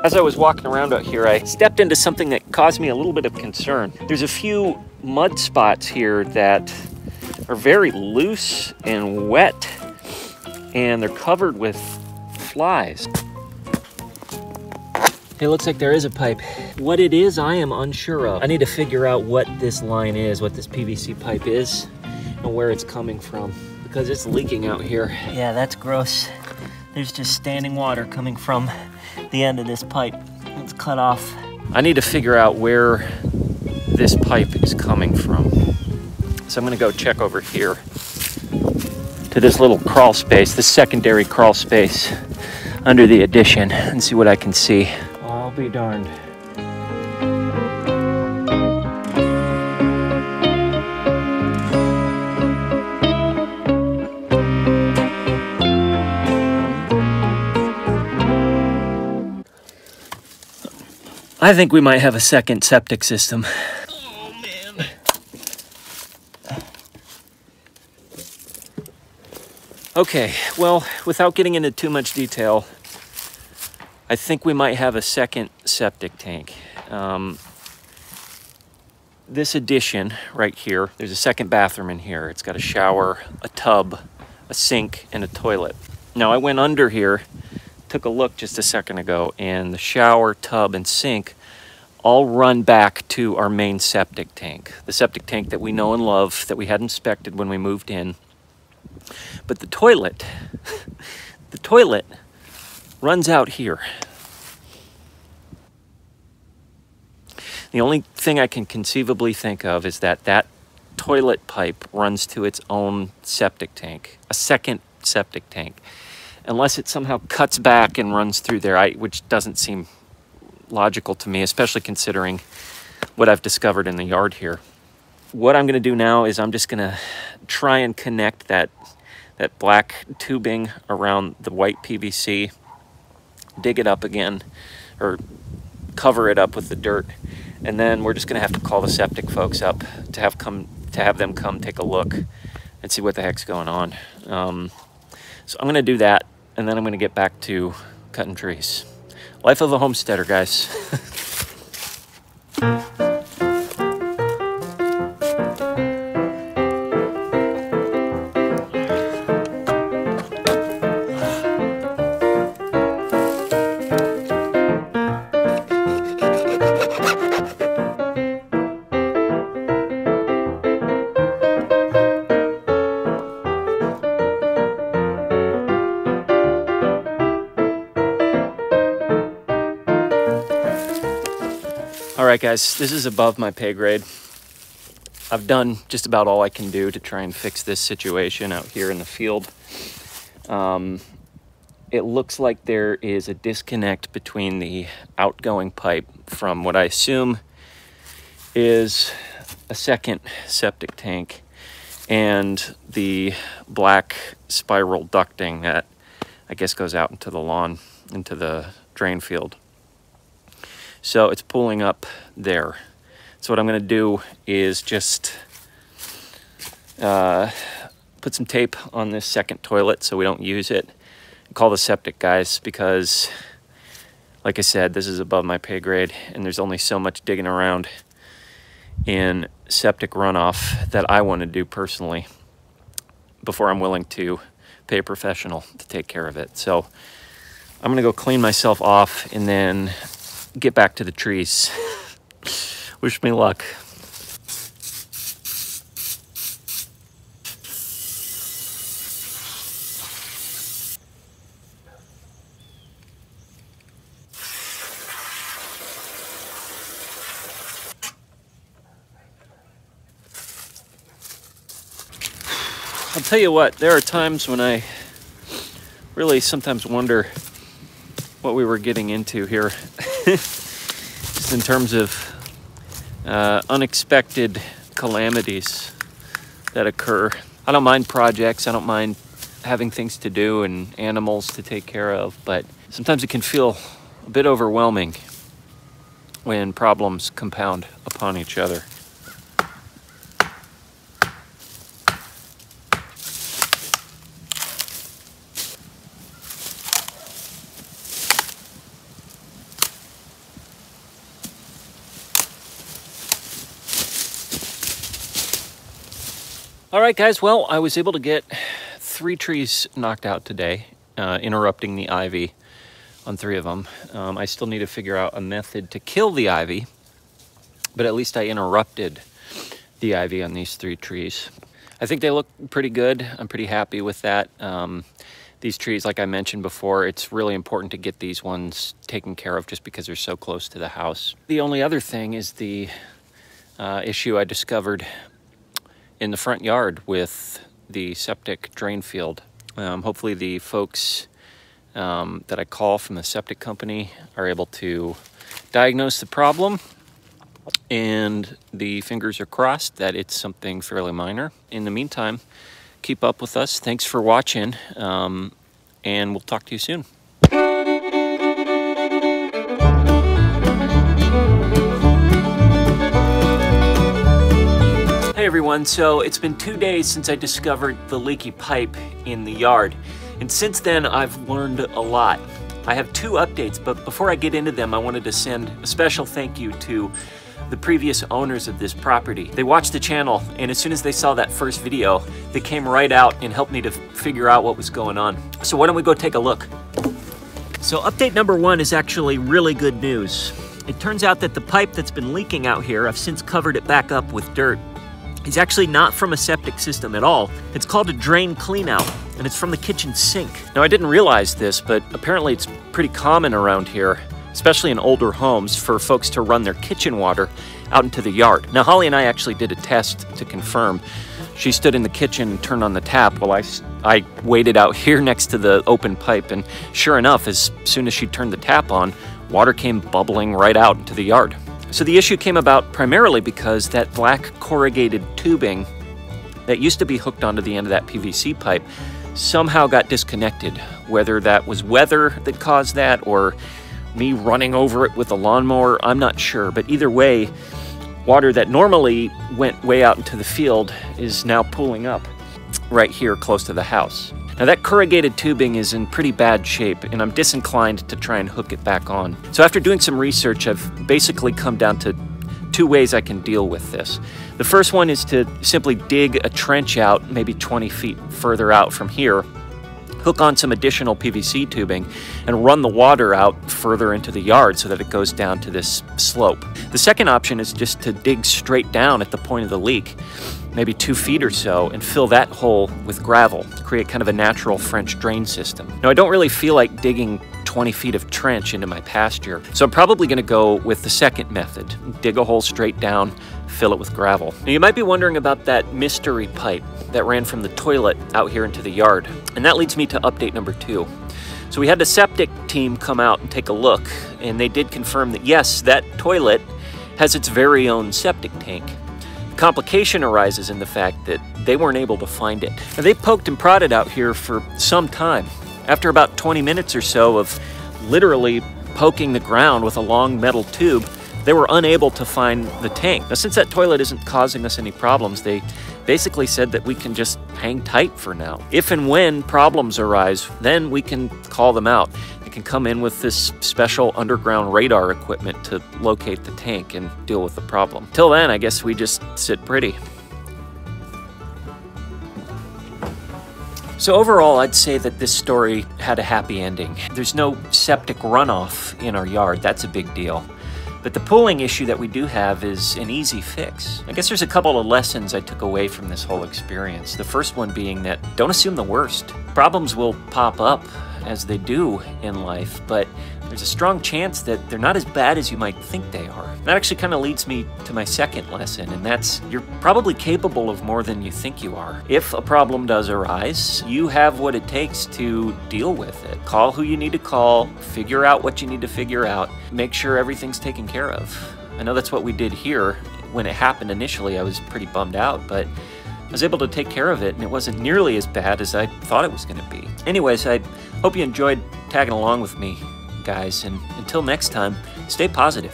As I was walking around out here, I stepped into something that caused me a little bit of concern. There's a few mud spots here that are very loose and wet, and they're covered with flies. It looks like there is a pipe. What it is, I am unsure of. I need to figure out what this line is, what this PVC pipe is, and where it's coming from, because it's leaking out here. Yeah, that's gross. There's just standing water coming from the end of this pipe. It's cut off. I need to figure out where this pipe is coming from. So I'm gonna go check over here to this little crawl space, this secondary crawl space under the addition, and see what I can see. Well, I'll be darned. I think we might have a second septic system. Oh, man. Okay, well, without getting into too much detail, I think we might have a second septic tank. This addition right here, there's a second bathroom in here. It's got a shower, a tub, a sink, and a toilet. Now, I went under here, took a look just a second ago, and the shower, tub, and sink all run back to our main septic tank. The septic tank that we know and love, that we had inspected when we moved in. But the toilet runs out here. The only thing I can conceivably think of is that that toilet pipe runs to its own septic tank, a second septic tank. Unless it somehow cuts back and runs through there, which doesn't seem logical to me, especially considering what I've discovered in the yard here. What I'm gonna do now is I'm just gonna try and connect that black tubing around the white PVC, dig it up again, or cover it up with the dirt, and then we're just gonna have to call the septic folks up to have them come take a look and see what the heck's going on. So I'm gonna do that, and then I'm gonna get back to cutting trees. Life of a homesteader, guys. All right, guys, this is above my pay grade. I've done just about all I can do to try and fix this situation out here in the field. It looks like there is a disconnect between the outgoing pipe from what I assume is a second septic tank and the black spiral ducting that I guess goes out into the lawn, into the drain field. So it's pulling up there. So what I'm gonna do is just put some tape on this second toilet so we don't use it. Call the septic guys, because like I said, this is above my pay grade and there's only so much digging around in septic runoff that I want to do personally before I'm willing to pay a professional to take care of it. So I'm gonna go clean myself off and then get back to the trees. Wish me luck. I'll tell you what, there are times when I really sometimes wonder what we were getting into here. Just in terms of unexpected calamities that occur. I don't mind projects, I don't mind having things to do and animals to take care of, but sometimes it can feel a bit overwhelming when problems compound upon each other. All right, guys, well, I was able to get 3 trees knocked out today, interrupting the ivy on 3 of them. I still need to figure out a method to kill the ivy, but at least I interrupted the ivy on these 3 trees. I think they look pretty good. I'm pretty happy with that. These trees, like I mentioned before, it's really important to get these ones taken care of just because they're so close to the house. The only other thing is the issue I discovered in the front yard with the septic drain field. Hopefully the folks that I call from the septic company are able to diagnose the problem, and the fingers are crossed that it's something fairly minor. In the meantime, keep up with us. Thanks for watching, and we'll talk to you soon. Hey everyone, so it's been 2 days since I discovered the leaky pipe in the yard, and since then I've learned a lot. I have 2 updates, but before I get into them, I wanted to send a special thank you to the previous owners of this property. They watched the channel, and as soon as they saw that first video, they came right out and helped me to figure out what was going on. So why don't we go take a look? So update number 1 is actually really good news. It turns out that the pipe that's been leaking out here, I've since covered it back up with dirt, is actually not from a septic system at all. It's called a drain cleanout, and it's from the kitchen sink. Now, I didn't realize this, but apparently it's pretty common around here, especially in older homes, for folks to run their kitchen water out into the yard. Now, Holly and I actually did a test to confirm. She stood in the kitchen and turned on the tap while I waited out here next to the open pipe, and sure enough, as soon as she turned the tap on, water came bubbling right out into the yard. So the issue came about primarily because that black corrugated tubing that used to be hooked onto the end of that PVC pipe somehow got disconnected. Whether that was weather that caused that or me running over it with a lawnmower, I'm not sure. But either way, water that normally went way out into the field is now pooling up right here close to the house. Now that corrugated tubing is in pretty bad shape, and I'm disinclined to try and hook it back on. So after doing some research, I've basically come down to 2 ways I can deal with this. The first one is to simply dig a trench out, maybe 20 feet further out from here, hook on some additional PVC tubing, and run the water out further into the yard so that it goes down to this slope. The second option is just to dig straight down at the point of the leak, maybe 2 feet or so, and fill that hole with gravel, create kind of a natural French drain system. Now, I don't really feel like digging 20 feet of trench into my pasture, so I'm probably going to go with the second method, dig a hole straight down, fill it with gravel. Now, you might be wondering about that mystery pipe that ran from the toilet out here into the yard, and that leads me to update number 2. So we had the septic team come out and take a look, and they did confirm that yes, that toilet has its very own septic tank. Complication arises in the fact that they weren't able to find it. Now, they poked and prodded out here for some time. After about 20 minutes or so of literally poking the ground with a long metal tube, they were unable to find the tank. Now, since that toilet isn't causing us any problems, they basically said that we can just hang tight for now. If and when problems arise, then we can call them out. They can come in with this special underground radar equipment to locate the tank and deal with the problem. Till then, I guess we just sit pretty. So overall, I'd say that this story had a happy ending. There's no septic runoff in our yard. That's a big deal. But the pooling issue that we do have is an easy fix. I guess there's a couple of lessons I took away from this whole experience. The first one being that don't assume the worst. Problems will pop up as they do in life, but there's a strong chance that they're not as bad as you might think they are. That actually kind of leads me to my second lesson, and that's you're probably capable of more than you think you are. If a problem does arise, you have what it takes to deal with it. Call who you need to call, figure out what you need to figure out, make sure everything's taken care of. I know that's what we did here. When it happened initially, I was pretty bummed out, but I was able to take care of it, and it wasn't nearly as bad as I thought it was going to be. Anyways, I hope you enjoyed tagging along with me, guys, and until next time, stay positive.